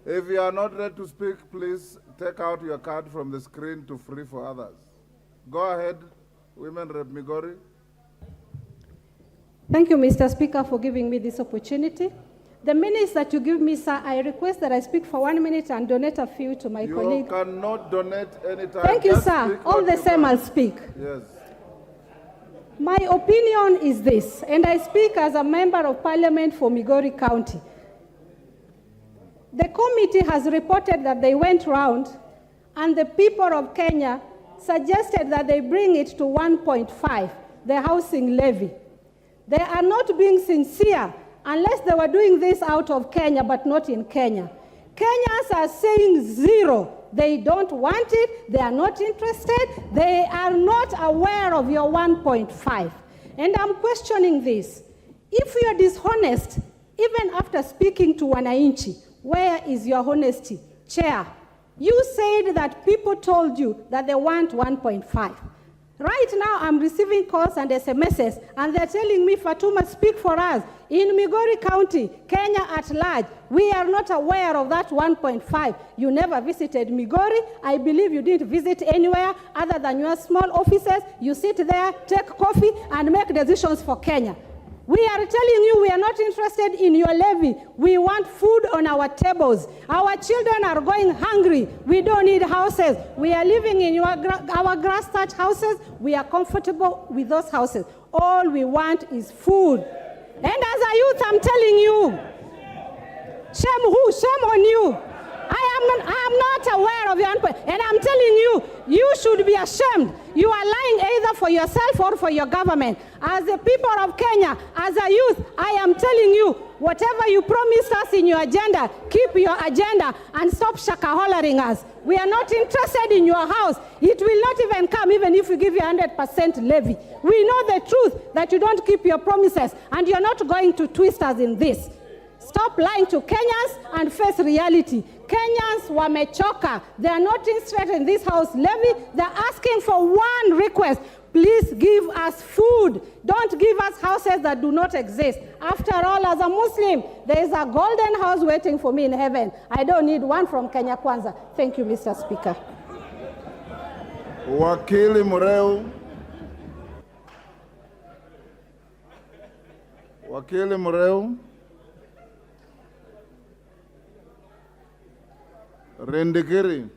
If you are not ready to speak, please take out your card from the screen to free for others. Go ahead, Women Rep Migori. Thank you, Mr. Speaker, for giving me this opportunity. The minutes that you give me, sir, I request that I speak for 1 minute and donate a few to my colleague. You cannot donate any time. Thank you, sir. All the same, I'll speak. Yes. My opinion is this, and I speak as a member of parliament for Migori County. The committee has reported that they went round and the people of Kenya suggested that they bring it to 1.5, the housing levy. They are not being sincere unless they were doing this out of Kenya, but not in Kenya. Kenyans are saying zero. They don't want it. They are not interested. They are not aware of your 1.5. And I'm questioning this. If you are dishonest, even after speaking to Wananchi, where is your honesty? Chair, you said that people told you that they want 1.5. Right now, I'm receiving calls and SMSs, and they're telling me, Fatuma, speak for us. In Migori County, Kenya at large, we are not aware of that 1.5. You never visited Migori. I believe you didn't visit anywhere other than your small offices. You sit there, take coffee, and make decisions for Kenya. We are telling you we are not interested in your levy. We want food on our tables. Our children are going hungry. We don't need houses. We are living in our grass thatch houses. We are comfortable with those houses. All we want is food. And as a youth, I'm telling you, shame who? Shame on you. I am not aware of your input. And I'm telling you, you should be ashamed. You are lying either for yourself or for your government. As the people of Kenya, as a youth, I am telling you, whatever you promised us in your agenda, keep your agenda and stop shaka-hollering us. We are not interested in your house. It will not even come even if we give you 100% levy. We know the truth that you don't keep your promises, and you're not going to twist us in this. Stop lying to Kenyans and face reality. Kenyans wamechoka. They are not interested in this house levy. They're asking for one request. Please give us food. Don't give us houses that do not exist. After all, as a Muslim, there is a golden house waiting for me in heaven. I don't need one from Kenya Kwanza. Thank you, Mr. Speaker. Wakili Mureu. Wakili Mureu. Rendekeri.